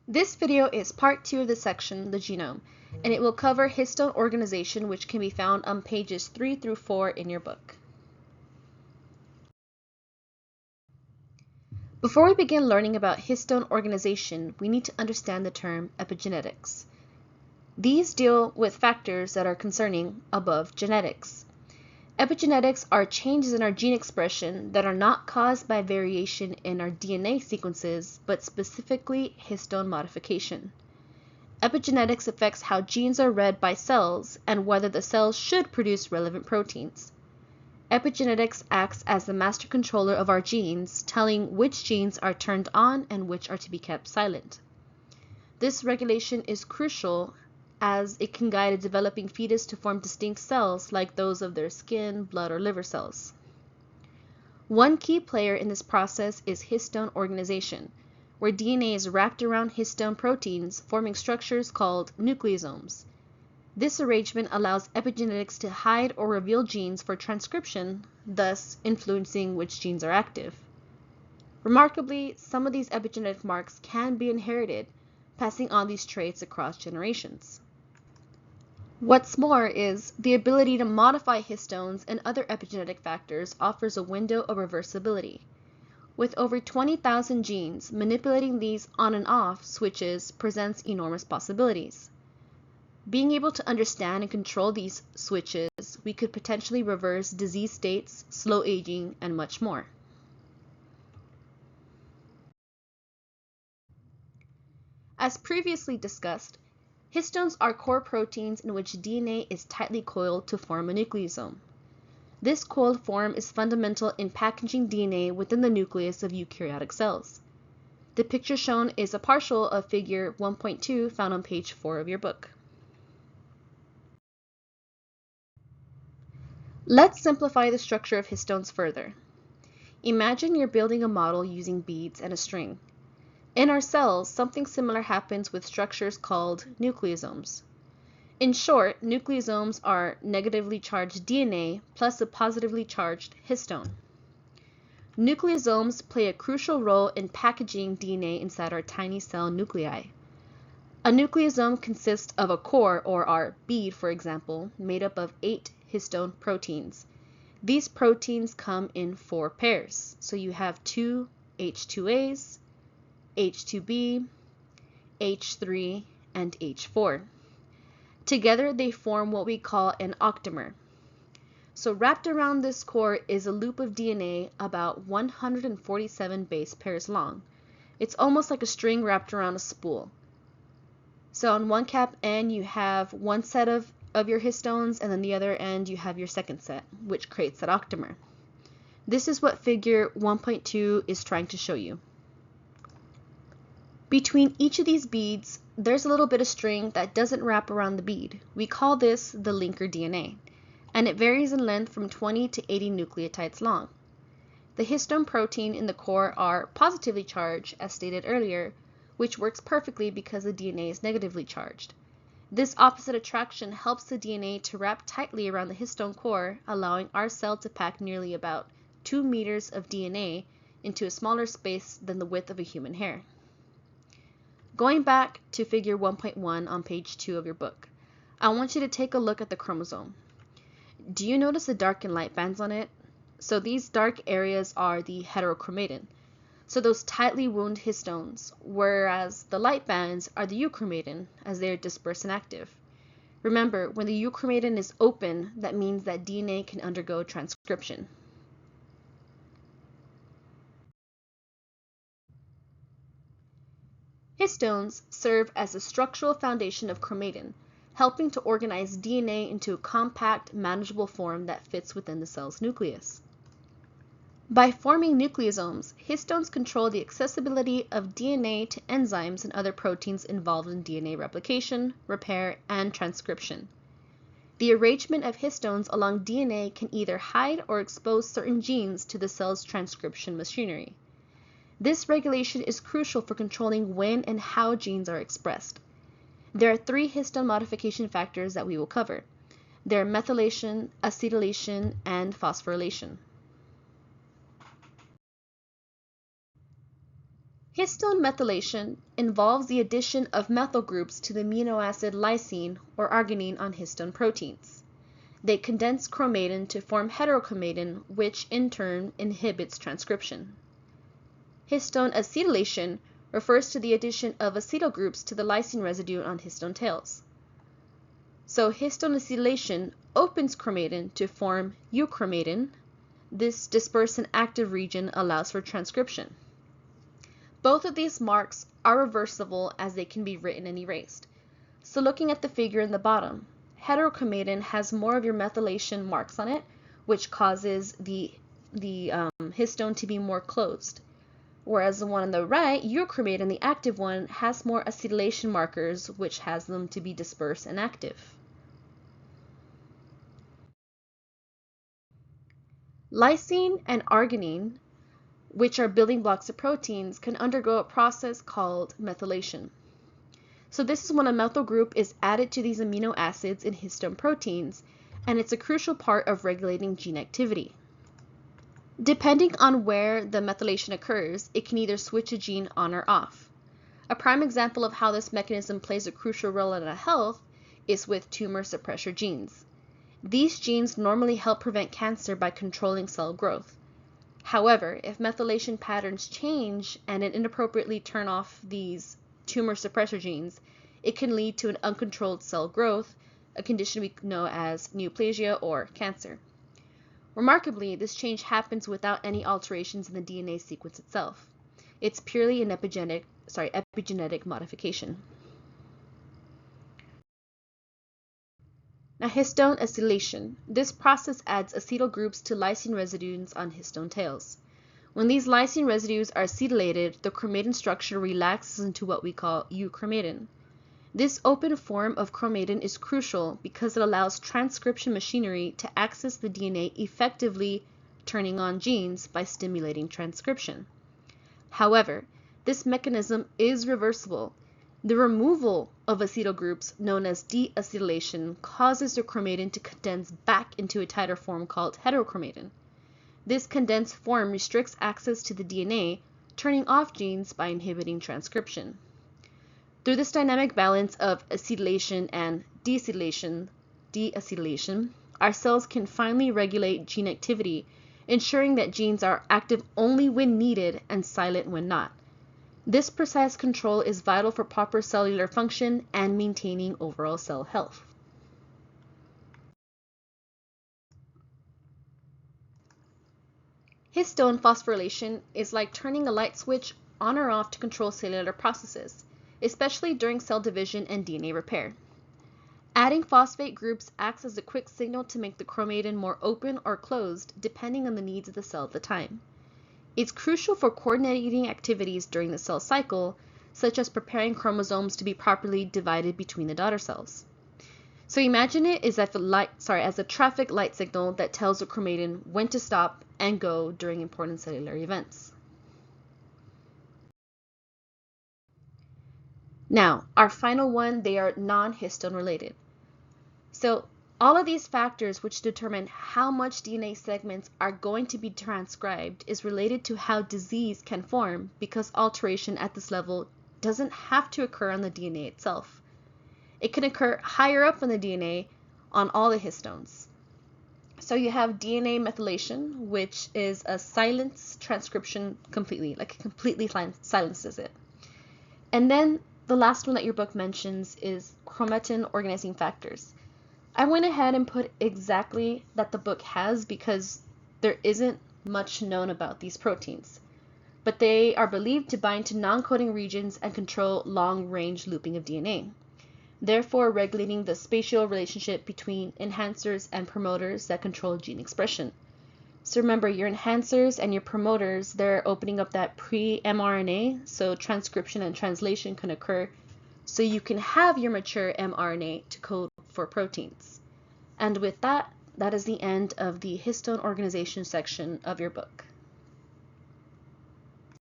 This video is part 2 of the section, the genome, and it will cover histone organization, which can be found on pages 3 through 4 in your book. Before we begin learning about histone organization, we need to understand the term epigenetics. These deal with factors that are concerning above genetics. Epigenetics are changes in our gene expression that are not caused by variation in our DNA sequences, but specifically histone modification. Epigenetics affects how genes are read by cells and whether the cells should produce relevant proteins. Epigenetics acts as the master controller of our genes, telling which genes are turned on and which are to be kept silent. This regulation is crucial as it can guide a developing fetus to form distinct cells like those of their skin, blood, or liver cells. One key player in this process is histone organization, where DNA is wrapped around histone proteins, forming structures called nucleosomes. This arrangement allows epigenetics to hide or reveal genes for transcription, thus influencing which genes are active. Remarkably, some of these epigenetic marks can be inherited, passing on these traits across generations. What's more is the ability to modify histones and other epigenetic factors offers a window of reversibility. With over 20,000 genes, manipulating these on and off switches presents enormous possibilities. Being able to understand and control these switches, we could potentially reverse disease states, slow aging, and much more. As previously discussed, histones are core proteins in which DNA is tightly coiled to form a nucleosome. This coiled form is fundamental in packaging DNA within the nucleus of eukaryotic cells. The picture shown is a partial of figure 1.2 found on page 4 of your book. Let's simplify the structure of histones further. Imagine you're building a model using beads and a string. In our cells, something similar happens with structures called nucleosomes. In short, nucleosomes are negatively charged DNA plus a positively charged histone. Nucleosomes play a crucial role in packaging DNA inside our tiny cell nuclei. A nucleosome consists of a core, or our bead for example, made up of 8 histone proteins. These proteins come in 4 pairs, so you have 2 H2As, H2B, H3, and H4. Together they form what we call an octamer. So wrapped around this core is a loop of DNA about 147 base pairs long. It's almost like a string wrapped around a spool. So on one cap end you have one set of your histones, and then the other end you have your second set, which creates that octamer. This is what figure 1.2 is trying to show you. Between each of these beads, there's a little bit of string that doesn't wrap around the bead. We call this the linker DNA, and it varies in length from 20 to 80 nucleotides long. The histone protein in the core are positively charged, as stated earlier, which works perfectly because the DNA is negatively charged. This opposite attraction helps the DNA to wrap tightly around the histone core, allowing our cell to pack nearly about 2 meters of DNA into a smaller space than the width of a human hair. Going back to figure 1.1 on page 2 of your book, I want you to take a look at the chromosome. Do you notice the dark and light bands on it? So these dark areas are the heterochromatin, so those tightly wound histones, whereas the light bands are the euchromatin, as they are dispersed and active. Remember, when the euchromatin is open, that means that DNA can undergo transcription. Histones serve as the structural foundation of chromatin, helping to organize DNA into a compact, manageable form that fits within the cell's nucleus. By forming nucleosomes, histones control the accessibility of DNA to enzymes and other proteins involved in DNA replication, repair, and transcription. The arrangement of histones along DNA can either hide or expose certain genes to the cell's transcription machinery. This regulation is crucial for controlling when and how genes are expressed. There are 3 histone modification factors that we will cover. They are methylation, acetylation, and phosphorylation. Histone methylation involves the addition of methyl groups to the amino acid lysine or arginine on histone proteins. They condense chromatin to form heterochromatin, which in turn inhibits transcription. Histone acetylation refers to the addition of acetyl groups to the lysine residue on histone tails. So histone acetylation opens chromatin to form euchromatin. This dispersed and active region allows for transcription. Both of these marks are reversible as they can be written and erased. So looking at the figure in the bottom, heterochromatin has more of your methylation marks on it, which causes the histone to be more closed. Whereas the one on the right, euchromatin, the active one, has more acetylation markers, which has them to be dispersed and active. Lysine and arginine, which are building blocks of proteins, can undergo a process called methylation. So this is when a methyl group is added to these amino acids in histone proteins, and it's a crucial part of regulating gene activity. Depending on where the methylation occurs, it can either switch a gene on or off. A prime example of how this mechanism plays a crucial role in our health is with tumor suppressor genes. These genes normally help prevent cancer by controlling cell growth. However, if methylation patterns change and it inappropriately turn off these tumor suppressor genes, it can lead to an uncontrolled cell growth, a condition we know as neoplasia or cancer. Remarkably, this change happens without any alterations in the DNA sequence itself. It's purely an epigenetic modification. Now, histone acetylation. This process adds acetyl groups to lysine residues on histone tails. When these lysine residues are acetylated, the chromatin structure relaxes into what we call euchromatin. This open form of chromatin is crucial because it allows transcription machinery to access the DNA effectively, turning on genes by stimulating transcription. However, this mechanism is reversible. The removal of acetyl groups, known as deacetylation, causes the chromatin to condense back into a tighter form called heterochromatin. This condensed form restricts access to the DNA, turning off genes by inhibiting transcription. Through this dynamic balance of acetylation and deacetylation, our cells can finally regulate gene activity, ensuring that genes are active only when needed and silent when not. This precise control is vital for proper cellular function and maintaining overall cell health. Histone phosphorylation is like turning a light switch on or off to control cellular processes, especially during cell division and DNA repair. Adding phosphate groups acts as a quick signal to make the chromatin more open or closed depending on the needs of the cell at the time. It's crucial for coordinating activities during the cell cycle, such as preparing chromosomes to be properly divided between the daughter cells. So imagine it as a traffic light signal that tells the chromatin when to stop and go during important cellular events. Now, our final one, they are non-histone related. So all of these factors which determine how much DNA segments are going to be transcribed is related to how disease can form, because alteration at this level doesn't have to occur on the DNA itself. It can occur higher up in the DNA on all the histones. So you have DNA methylation, which is a silenced transcription completely, like it completely silences it. And then the last one that your book mentions is chromatin organizing factors. I went ahead and put exactly that the book has because there isn't much known about these proteins, but they are believed to bind to non-coding regions and control long-range looping of DNA, therefore regulating the spatial relationship between enhancers and promoters that control gene expression. So remember, your enhancers and your promoters, they're opening up that pre-mRNA, so transcription and translation can occur, so you can have your mature mRNA to code for proteins. And with that, that is the end of the histone organization section of your book.